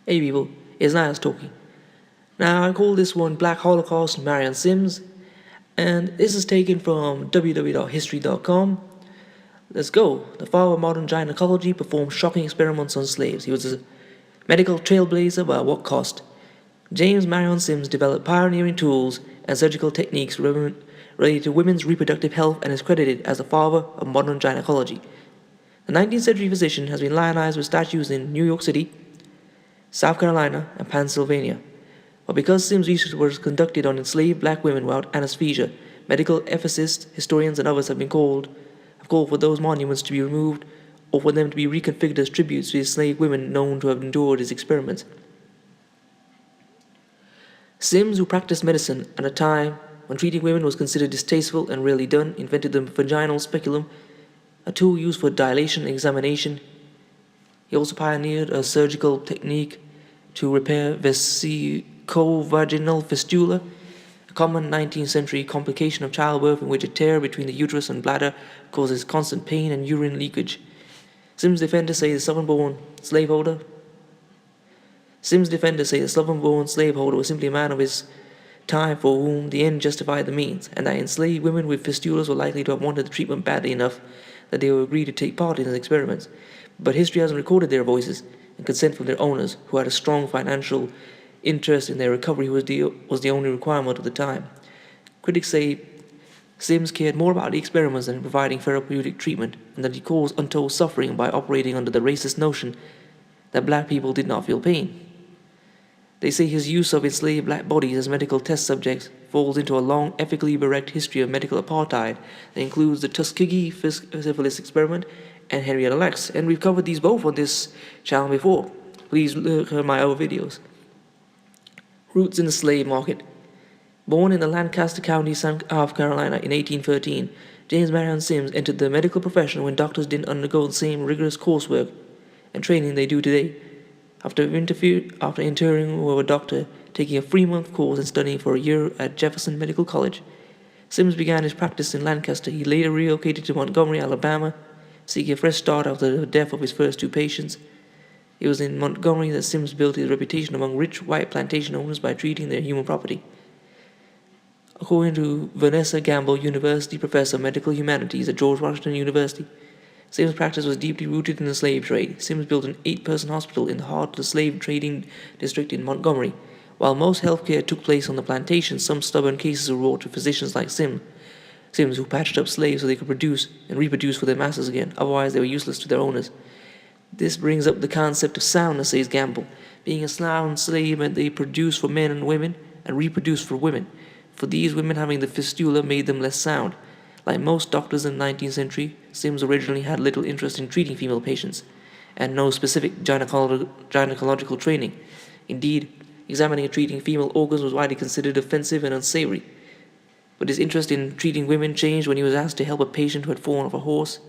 Hey people, it's Niles talking. Now I call this one Black Holocaust Marion Sims, and this is taken from www.history.com. Let's go. The father of modern gynecology performed shocking experiments on slaves. He was a medical trailblazer, but at what cost? James Marion Sims developed pioneering tools and surgical techniques related to women's reproductive health and is credited as the father of modern gynecology. The 19th century physician has been lionized with statues in New York City, South Carolina, and Pennsylvania. But because Sims' research was conducted on enslaved black women without anesthesia, medical ethicists, historians, and others have called for those monuments to be removed or for them to be reconfigured as tributes to enslaved women known to have endured his experiments. Sims, who practiced medicine at a time when treating women was considered distasteful and rarely done, invented the vaginal speculum, a tool used for dilation and examination. He also pioneered a surgical technique to repair vesicovaginal fistula, a common 19th century complication of childbirth in which a tear between the uterus and bladder causes constant pain and urine leakage. Sims' defenders say the sloven-born slaveholder was simply a man of his time for whom the end justified the means, and that enslaved women with fistulas were likely to have wanted the treatment badly enough that they would agree to take part in his experiments. But history hasn't recorded their voices and consent from their owners, who had a strong financial interest in their recovery was the only requirement of the time. Critics say Sims cared more about the experiments than providing therapeutic treatment, and that he caused untold suffering by operating under the racist notion that black people did not feel pain. They say his use of enslaved black bodies as medical test subjects falls into a long, ethically bereft history of medical apartheid that includes the Tuskegee syphilis experiment and Henrietta Lacks, and we've covered these both on this channel before. Please look at my other videos. Roots in the slave market. Born in the Lancaster County, South Carolina in 1813, James Marion Sims entered the medical profession when doctors didn't undergo the same rigorous coursework and training they do today. After interning with a doctor, taking a 3-month course and studying for a year at Jefferson Medical College, Sims began his practice in Lancaster. He later relocated to Montgomery, Alabama, seeking a fresh start after the death of his first 2 patients. It was in Montgomery that Sims built his reputation among rich white plantation owners by treating their human property. According to Vanessa Gamble, University Professor of Medical Humanities at George Washington University, Sims' practice was deeply rooted in the slave trade. Sims built an 8-person hospital in the heart of the slave trading district in Montgomery. While most healthcare took place on the plantation, some stubborn cases were brought to physicians like Sims, who patched up slaves so they could produce and reproduce for their masters again, otherwise they were useless to their owners. This brings up the concept of soundness, says Gamble. Being a sound slave meant they produced for men and women and reproduced for women. For these women, having the fistula made them less sound. Like most doctors in the 19th century, Sims originally had little interest in treating female patients, and no specific gynecological training. Indeed, examining and treating female organs was widely considered offensive and unsavory. But his interest in treating women changed when he was asked to help a patient who had fallen off a horse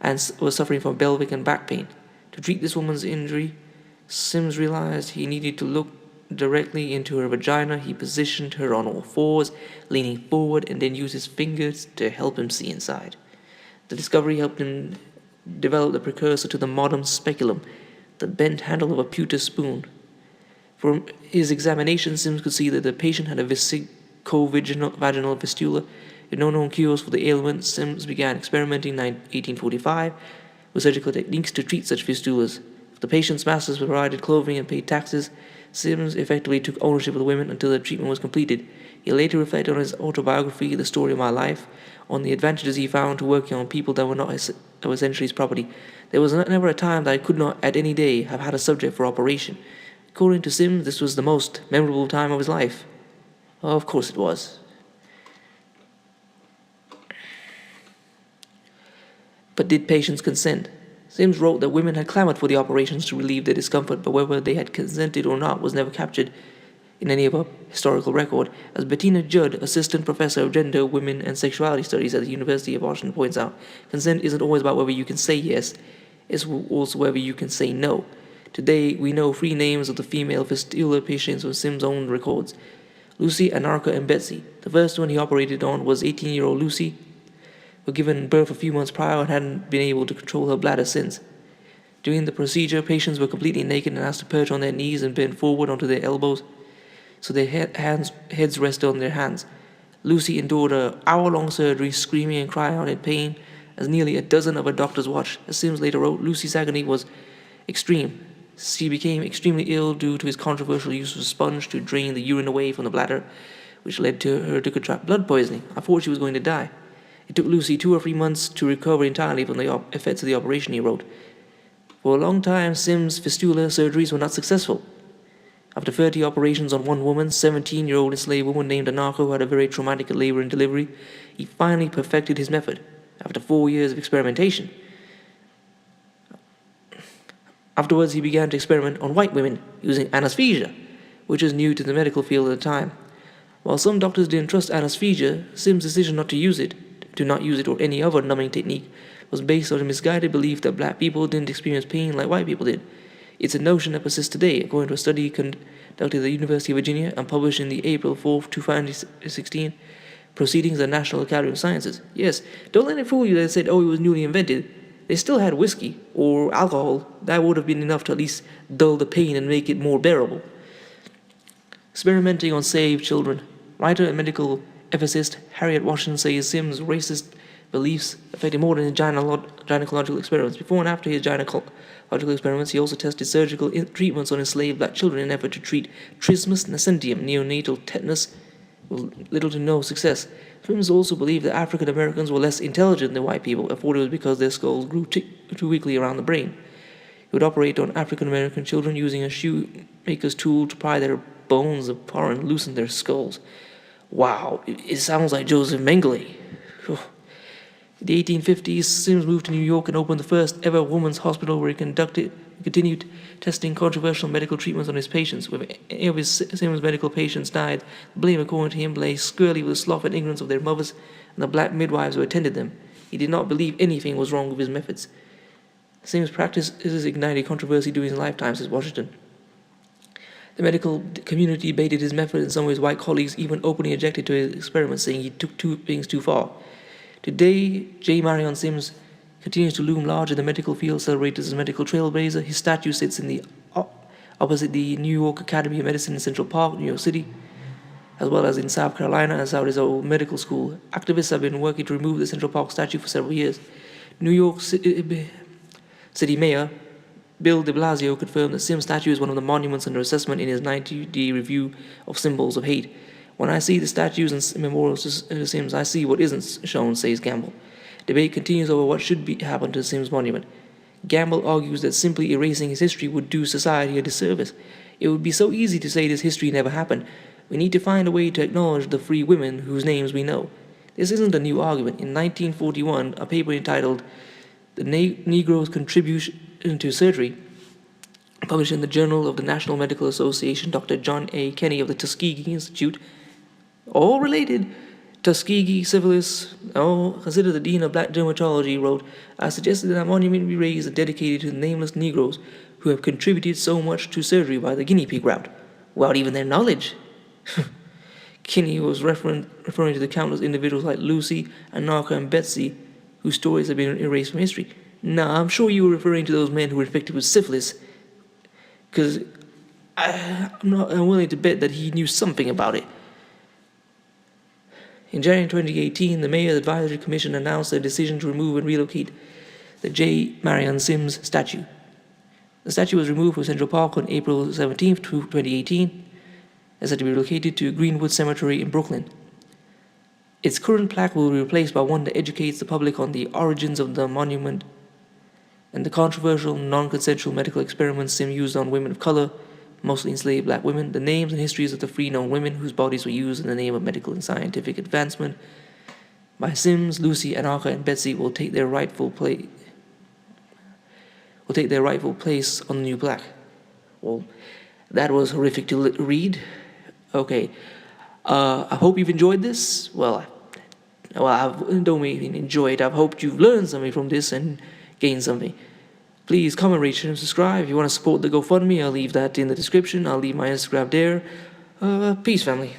and was suffering from pelvic and back pain. To treat this woman's injury, Sims realized he needed to look directly into her vagina. He positioned her on all fours, leaning forward, and then used his fingers to help him see inside. The discovery helped him develop the precursor to the modern speculum, the bent handle of a pewter spoon. From his examination, Sims could see that the patient had a vesicovaginal fistula. With no known cures for the ailment, Sims began experimenting in 1845 with surgical techniques to treat such fistulas. If the patient's masters provided clothing and paid taxes, Sims effectively took ownership of the women until the treatment was completed. He later reflected on his autobiography, The Story of My Life, on the advantages he found to working on people that were essentially his property. There was never a time that I could not, at any day, have had a subject for operation. According to Sims, this was the most memorable time of his life. Well, of course it was. But did patients consent? Sims wrote that women had clamored for the operations to relieve their discomfort, but whether they had consented or not was never captured in any of a historical record. As Bettina Judd, assistant professor of gender, women, and sexuality studies at the University of Washington, points out, consent isn't always about whether you can say yes, it's also whether you can say no. Today, we know 3 names of the female fistula patients from Sims' own records: Lucy, Anarcha, and Betsy. The first one he operated on was 18-year-old Lucy, who had given birth a few months prior and hadn't been able to control her bladder since. During the procedure, patients were completely naked and asked to perch on their knees and bend forward onto their elbows so their heads rested on their hands. Lucy endured an hour-long surgery, screaming and crying out in pain as nearly a dozen of her doctors watched. As Sims later wrote, Lucy's agony was extreme. She became extremely ill due to his controversial use of a sponge to drain the urine away from the bladder, which led to her to contract blood poisoning. I thought she was going to die. It took Lucy 2 or 3 months to recover entirely from the effects of the operation, he wrote. For a long time, Sims' fistula surgeries were not successful. After 30 operations on one woman, 17-year-old enslaved woman named Anarcho, who had a very traumatic labor and delivery, he finally perfected his method after 4 years of experimentation. Afterwards, he began to experiment on white women using anesthesia, which was new to the medical field at the time. While some doctors didn't trust anesthesia, Sims' decision not to use it or any other numbing technique was based on a misguided belief that black people didn't experience pain like white people did. It's a notion that persists today, according to a study conducted at the University of Virginia and published in the April 4, 2016 Proceedings of the National Academy of Sciences. Yes, don't let it fool you that it said, it was newly invented. They still had whiskey or alcohol. That would have been enough to at least dull the pain and make it more bearable. Experimenting on saved children. Writer and medical ethicist Harriet Washington says Sims' racist beliefs affected more than his gynecological experiments. Before and after his gynecological experiments, he also tested surgical treatments on enslaved black children in an effort to treat trismus nascentium, neonatal tetanus, with little to no success. Sims also believed that African Americans were less intelligent than white people, and thought it was because their skulls grew too weakly around the brain. He would operate on African American children using a shoemaker's tool to pry their bones apart and loosen their skulls. Wow, it sounds like Joseph Mengele. In the 1850s, Sims moved to New York and opened the first ever women's hospital where he continued testing controversial medical treatments on his patients. When any of his Sims medical patients died, the blame, according to him, lay squarely with the sloth and ignorance of their mothers and the black midwives who attended them. He did not believe anything was wrong with his methods. Sims' practices ignited controversy during his lifetime, says Washington. The medical community debated his method, and some of his white colleagues even openly objected to his experiments, saying he took things too far. Today, J. Marion Sims continues to loom large in the medical field, celebrated as a medical trailblazer. His statue sits in the opposite the New York Academy of Medicine in Central Park, New York City, as well as in South Carolina and South Old Medical School. Activists have been working to remove the Central Park statue for several years. New York City Mayor Bill de Blasio confirmed that Sims' statue is one of the monuments under assessment in his 90-day review of symbols of hate. When I see the statues and memorials to Sims, I see what isn't shown, says Gamble. Debate continues over what should happen to Sims' monument. Gamble argues that simply erasing his history would do society a disservice. It would be so easy to say this history never happened. We need to find a way to acknowledge the free women whose names we know. This isn't a new argument. In 1941, a paper entitled The Negro's Contribution to Surgery, published in the Journal of the National Medical Association, Dr. John A. Kenny of the Tuskegee Institute, all related, Tuskegee syphilis, considered the dean of black dermatology, wrote, I suggested that a monument be raised and dedicated to the nameless Negroes who have contributed so much to surgery by the guinea pig route, without even their knowledge. Kinney was referring to the countless individuals like Lucy, Anarcha, and Betsy, whose stories have been erased from history. Now, I'm sure you were referring to those men who were infected with syphilis, because I'm willing to bet that he knew something about it. In January 2018, the Mayor's Advisory Commission announced their decision to remove and relocate the J. Marion Sims statue. The statue was removed from Central Park on April 17, 2018, and said to be relocated to Greenwood Cemetery in Brooklyn. Its current plaque will be replaced by one that educates the public on the origins of the monument and the controversial, non-consensual medical experiments Sims used on women of color, mostly enslaved black women, the names and histories of the free known women whose bodies were used in the name of medical and scientific advancement by Sims, Lucy, Anarcha, and Betsy will take their rightful place on the new plaque. Well, that was horrific to read. Okay, I hope you've enjoyed this. Well, I don't mean enjoy it. I hope you've learned something from this and gained something. Please comment, rate, share, and subscribe. If you want to support the GoFundMe, I'll leave that in the description. I'll leave my Instagram there. Peace, family.